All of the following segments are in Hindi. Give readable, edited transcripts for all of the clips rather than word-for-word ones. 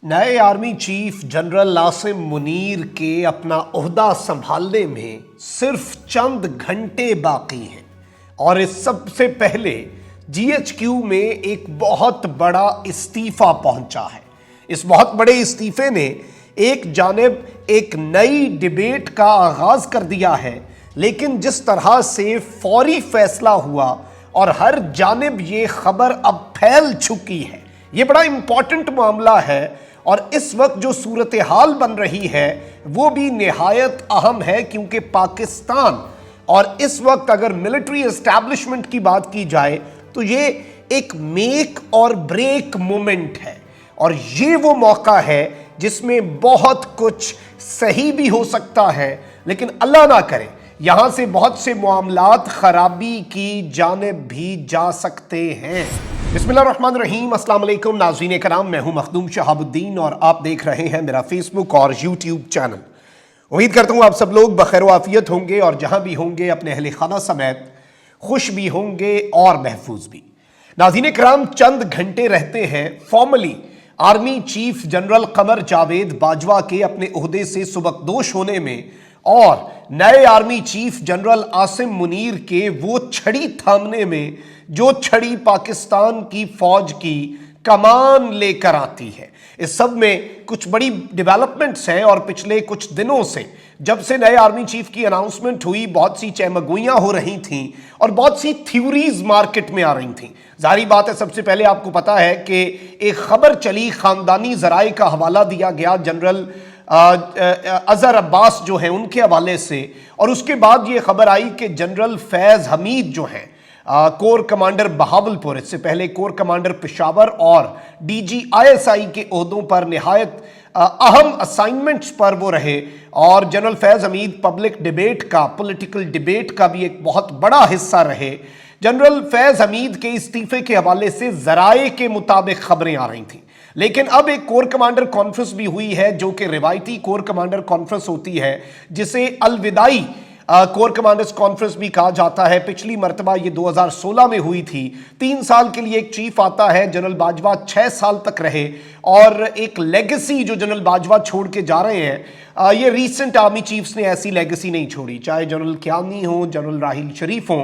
नए army chief general Asim Munir के अपना ओहदा संभालने में सिर्फ चंद घंटे बाकी हैं और इस सबसे पहले जीएचक्यू में एक बहुत बड़ा इस्तीफा पहुंचा है। इस बहुत बड़े इस्तीफे ने एक जानिब एक नई डिबेट का आगाज कर दिया है, लेकिन जिस तरह से फौरी फैसला हुआ और हर जानिब ये खबर अब फैल चुकी है, ये बड़ा इंपॉर्टेंट मामला है। और इस वक्त जो सूरत हाल बन रही है वो भी निहायत अहम है, क्योंकि पाकिस्तान और इस वक्त अगर मिलिट्री एस्टैब्लिशमेंट की बात की जाए तो ये एक मेक और ब्रेक मोमेंट है। और ये वो मौका है जिसमें बहुत कुछ सही भी हो सकता है, लेकिन अल्लाह ना करे यहां से बहुत से मामलात खराबी की जानिब भी जा सकते हैं। बिस्मिल्लाहिर्रहमानिर्रहीम, अस्सलाम वालेकुम नाज़रीन कराम, मैं हूं मखदूम शहाबुद्दीन और आप देख रहे हैं मेरा फेसबुक और यूट्यूब चैनल। उम्मीद करता हूं आप सब लोग बखैर आफियत होंगे और जहां भी होंगे अपने अहले खाना समेत खुश भी होंगे और महफूज भी। नाज़रीन कराम, चंद घंटे रहते हैं formally army chief general Qamar Javed Bajwa के अपने ओहदे से सुबकदोश होने में और नए army chief general Asim Munir के वो छड़ी थामने में जो छड़ी पाकिस्तान की फौज की कमान लेकर आती है। इस सब में कुछ बड़ी डेवलपमेंट्स हैं और पिछले कुछ दिनों से जब से नए आर्मी चीफ की अनाउंसमेंट हुई, बहुत सी चहमगोइयां हो रही थीं और बहुत सी थ्योरीज मार्केट में आ रही थीं। जाहिर बात है, सबसे पहले आपको पता है कि एक खबर चली, खानदानी जराए का हवाला दिया गया जनरल अजहर अब्बास जो है उनके हवाले से, और उसके बाद ये खबर आई कि जनरल फैज हमीद जो है कोर कमांडर बहावलपुर, इससे पहले कोर कमांडर पेशावर और DGISI के ओहदों पर निहायत अहम असाइनमेंट्स पर वो रहे। और general Faiz Hamid public debate का, पॉलिटिकल डिबेट का भी एक बहुत बड़ा हिस्सा रहे। जनरल फैज हमीद के इस्तीफे के हवाले से जराए के मुताबिक खबरें आ रही थी, लेकिन अब एक कोर कमांडर कॉन्फ्रेंस भी हुई है जो कि रिवायती कोर कमांडर कॉन्फ्रेंस होती है, जिसे अलविदाई कोर कमांडर्स कॉन्फ्रेंस भी कहा जाता है। पिछली मर्तबा ये 2016 में हुई थी। 3 साल के लिए एक चीफ आता है, जनरल बाजवा 6 साल तक रहे और एक लेगेसी जो जनरल बाजवा छोड़ के जा रहे हैं, ये रीसेंट आर्मी चीफ्स ने ऐसी लेगेसी नहीं छोड़ी, चाहे जनरल क्यानी हो, जनरल राहिल शरीफ हो,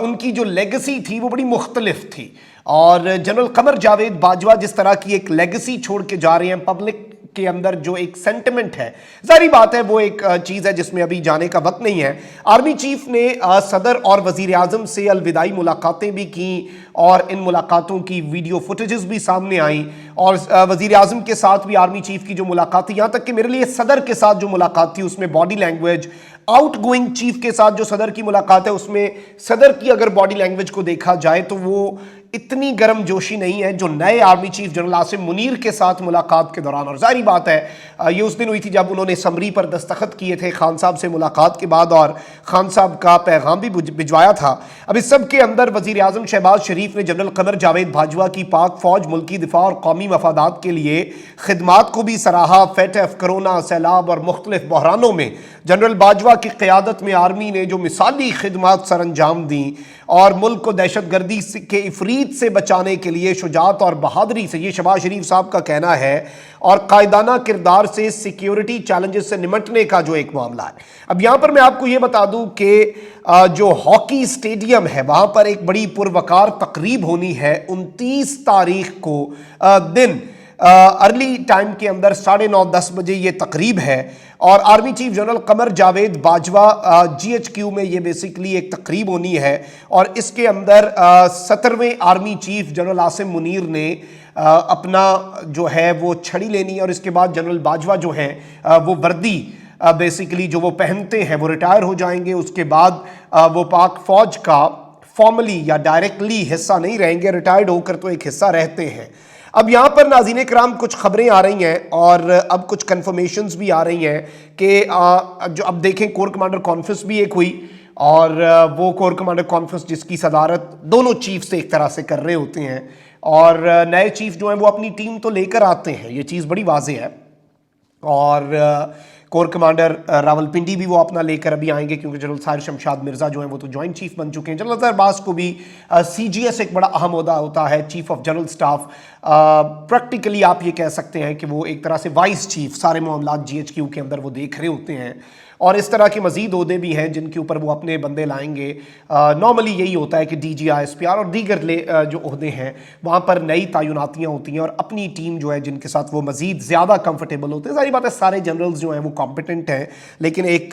उनकी जो लेगेसी थी वो बड़ी मुख्तलिफ थी। और जनरल कमर जावेद बाजवा जिस तरह की एक लेगेसी छोड़ के जा रहे हैं, पब्लिक के अंदर जो एक सेंटिमेंट है, जारी बात है वो एक चीज है जिसमें अभी जाने का वक्त नहीं है। आर्मी चीफ ने सदर और वजीर आजम से अलविदाई मुलाकातें भी की और इन मुलाकातों की वीडियो फुटेजेस भी सामने आई। और वजीर आजम के साथ भी आर्मी चीफ की जो मुलाकात थी, यहां तक कि मेरे लिए सदर के साथ जो मुलाकात थी उसमें body language, out going chief के साथ जो सदर की मुलाकात है उसमें सदर की अगर बॉडी लैंग्वेज को देखा जाए तो वो इतनी गर्म जोशी नहीं है जो नए army chief general Asim Munir के साथ मुलाकात के दौरान। और जाहिर बात है ये उस दिन हुई थी जब उन्होंने समरी पर दस्तखत किए थे खान साहब से मुलाकात के बाद और खान साहब का पैगाम भी भिजवाया था। अब इस सब के अंदर वजीर आजम शहबाज शरीफ ने जनरल कमर जावेद बाजवा की पाक फौज, मुल्की दिफा और कौमी मफादात के लिए खिदमात को भी सराहा। फेटफ, कोरोना, सैलाब और मुख्तलिफ बहरानों में जनरल बाजवा की क़यादत में आर्मी ने जो मिसाली खिदमात सर अंजाम दी और मुल्क को दहशत गर्दी के इफरीत से बचाने के लिए शुजात और बहादुरी से, ये शहबाज शरीफ साहब का कहना है, और कायदाना किरदार से सिक्योरिटी चैलेंजेस से निमटने का जो एक मामला है। अब यहाँ पर मैं आपको ये बता दूं कि जो हॉकी स्टेडियम है वहाँ पर एक बड़ी पुरवकार तकरीब होनी है 29 तारीख को दिन अर्ली टाइम के अंदर 9:30-10 बजे ये तकरीब है। और army chief general Qamar Javed Bajwa GHQ में ये बेसिकली एक तकरीब होनी है और इसके अंदर 17वें army chief general Asim Munir ने अपना जो है वो छड़ी लेनी है और इसके बाद जनरल बाजवा जो है वो वर्दी बेसिकली जो वो पहनते हैं वो रिटायर हो जाएंगे। उसके बाद वो पाक फौज का फॉर्मली या डायरेक्टली हिस्सा नहीं रहेंगे, रिटायर्ड होकर तो एक हिस्सा रहते हैं। अब यहाँ पर नाज़रीन कराम कुछ खबरें आ रही हैं और अब कुछ कन्फर्मेशंस भी आ रही हैं कि जो अब देखें कोर कमांडर कॉन्फ्रेंस भी एक हुई और वो कोर कमांडर कॉन्फ्रेंस जिसकी सदारत दोनों चीफ से एक तरह से कर रहे होते हैं और नए चीफ जो हैं वो अपनी टीम तो लेकर आते हैं, ये चीज़ बड़ी वाज़ेह है। और कोर कमांडर रावलपिंडी भी वो अपना लेकर अभी आएंगे, क्योंकि जनरल साहिर शमशाद मिर्जा जो हैं वो तो जॉइंट चीफ बन चुके हैं। जनरल अजहर अब्बास को भी CGS एक बड़ा अहम ओहदा होता है, chief of general staff. Practically आप ये कह सकते हैं कि वो एक तरह से वाइस चीफ सारे मामलात GHQ के अंदर वो देख रहे होते हैं। और इस तरह के मजीद ओहदे भी हैं जिनके ऊपर वो अपने बंदे लाएंगे। नॉर्मली यही होता है कि DG ISPR और दीगर जो ओहदे हैं वहाँ पर नई तैनातियाँ होती हैं और अपनी टीम जो है जिनके साथ वो मजीद ज़्यादा कंफर्टेबल होते हैं। सारी बात है, सारे जनरल्स जो हैं वो कॉम्पिटेंट हैं, लेकिन एक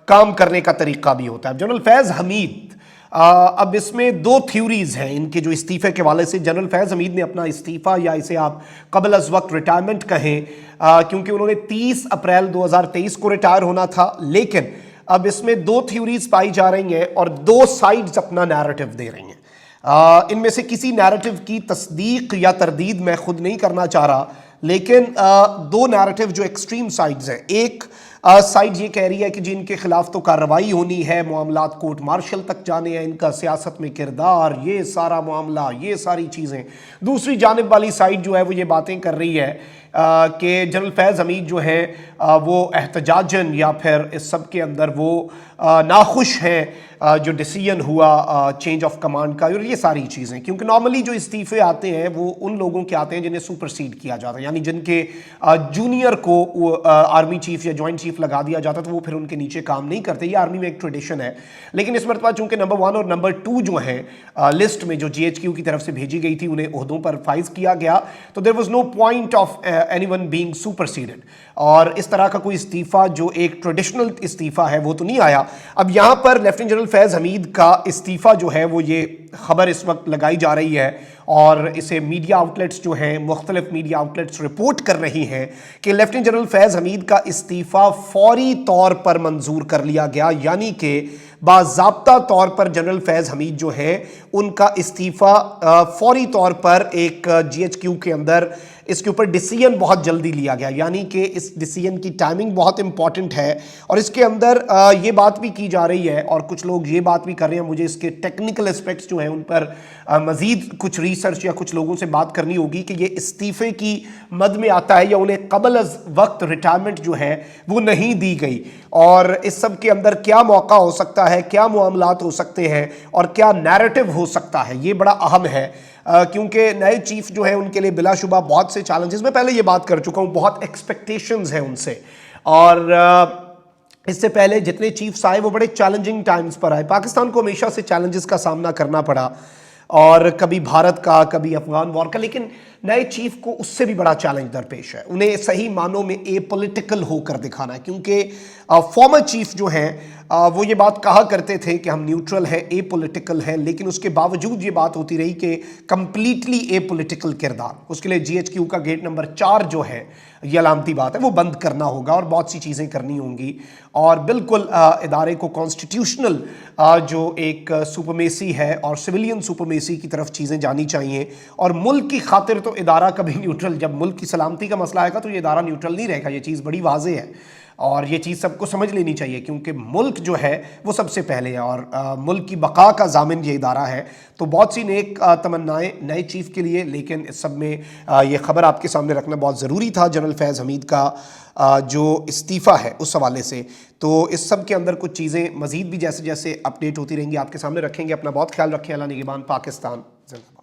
काम करने का तरीका भी होता है। जनरल फैज़ हमीद, अब इसमें दो थ्योरीज हैं इनके जो इस्तीफे के वाले से। जनरल फैज़ हमीद ने अपना इस्तीफा, या इसे आप कबल अज वक्त रिटायरमेंट कहें, क्योंकि उन्होंने 30 अप्रैल 2023 को रिटायर होना था, लेकिन अब इसमें दो थ्योरीज पाई जा रही हैं और दो साइड्स अपना नैरेटिव दे रही हैं। इनमें से किसी नैरेटिव की तस्दीक या तरदीद मैं खुद नहीं करना चाह रहा, लेकिन दो नैरेटिव जो एक्सट्रीम साइड्स हैं। एक साइड ये कह रही है कि जिनके खिलाफ तो कार्रवाई होनी है, मामलात कोर्ट मार्शल तक जाने हैं, इनका सियासत में किरदार, ये सारा मामला, ये सारी चीज़ें। दूसरी जानिब वाली साइड जो है वो ये बातें कर रही है कि जनरल फैज़ हमीद जो है वो एहतजाजन या फिर इस सब के अंदर वो नाखुश हैं जो डिसीजन हुआ चेंज ऑफ कमांड का, और ये सारी चीज़ें। क्योंकि नॉर्मली जो इस्तीफे आते हैं वो उन लोगों के आते हैं जिन्हें सुपरसीड किया जाता है, यानी जिनके जूनियर को आर्मी चीफ या जॉइंट चीफ लगा दिया जाता तो वो फिर उनके नीचे काम नहीं करते। ये आर्मी में एक ट्रेडिशन है। लेकिन इस मरतबा चूंकि नंबर 1 और नंबर 2 जो हैं लिस्ट में जो GHQ की तरफ से भेजी गई थी उन्हें ओहदों पर फाइज किया गया, तो there was no point of anyone being superseded. और इस तरह का कोई इस्तीफा जो एक ट्रेडिशनल इस्तीफा है वो तो नहीं आया। अब यहाँ पर लेफ्टिनेंट जनरल फैज़ हमीद का इस्तीफा जो है वो ये खबर इस वक्त लगाई जा रही है और इसे मीडिया आउटलेट्स जो हैं, मुख्तलिफ मीडिया आउटलेट्स रिपोर्ट कर रही हैं कि लेफ्टिनेंट जनरल फैज़ हमीद का इस्तीफा फौरी तौर पर मंजूर कर लिया गया, यानी कि बाज़ाब्ता तौर पर जनरल फैज़ हमीद जो है उनका इस्तीफा फौरी तौर पर एक GHQ के अंदर इसके ऊपर डिसीजन बहुत जल्दी लिया गया, यानी कि इस डिसीजन की टाइमिंग बहुत इंपॉर्टेंट है। और इसके अंदर ये बात भी की जा रही है और कुछ लोग ये बात भी कर रहे हैं, मुझे इसके टेक्निकल एस्पेक्ट्स जो हैं उन पर मज़ीद कुछ रिसर्च या कुछ लोगों से बात करनी होगी कि ये इस्तीफे की मद में आता है या उन्हें कबल अज वक्त रिटायरमेंट जो है वो नहीं दी गई, और इस सब के अंदर क्या मौका हो सकता है, क्या मामलात हो सकते हैं और क्या नैरेटिव हो सकता है, ये बड़ा अहम है। क्योंकि नए चीफ जो है उनके लिए बिलाशुबा बहुत से चैलेंजेस, मैं पहले ये बात कर चुका हूँ, बहुत एक्सपेक्टेशंस हैं उनसे। और इससे पहले जितने चीफ्स आए वो बड़े चैलेंजिंग टाइम्स पर आए। पाकिस्तान को हमेशा से चैलेंजेस का सामना करना पड़ा, और कभी भारत का, कभी अफगान वॉर का, लेकिन नए चीफ को उससे भी बड़ा चैलेंज दरपेश है। उन्हें सही मानों में एपॉलिटिकल होकर दिखाना है, क्योंकि फॉर्मर चीफ जो हैं वो ये बात कहा करते थे कि हम न्यूट्रल हैं, एपॉलिटिकल हैं, लेकिन उसके बावजूद ये बात होती रही कि कंप्लीटली एपॉलिटिकल किरदार। उसके लिए GHQ का गेट नंबर 4 जो है ये अलामती बात है, वो बंद करना होगा और बहुत सी चीज़ें करनी होंगी। और बिल्कुल इदारे को कॉन्स्टिट्यूशनल जो एक सुपरमेसी है और सिविलियन सुपरमेसी की तरफ चीज़ें जानी चाहिए। और मुल्क की खातिर तो इदारा कभी न्यूट्रल, जब मुल्क की सलामती का मसला आएगा तो ये इदारा न्यूट्रल नहीं रहेगा, ये चीज़ बड़ी वाज़ेह है और ये चीज़ सबको समझ लेनी चाहिए, क्योंकि मुल्क जो है वो सबसे पहले है और मुल्क की बका का जामिन ये इदारा है। तो बहुत सी नेक तमन्नाएं नए चीफ़ के लिए, लेकिन इस सब में ये खबर आपके सामने रखना बहुत ज़रूरी था जनरल फैज़ हमीद का जो इस्तीफ़ा है उस हवाले से। तो इस सब के अंदर कुछ चीज़ें मज़ीद भी जैसे जैसे अपडेट होती रहेंगी आपके सामने रखेंगे। अपना बहुत ख्याल रखें। अल्लाह निगहबान। पाकिस्तान जिंदाबाद।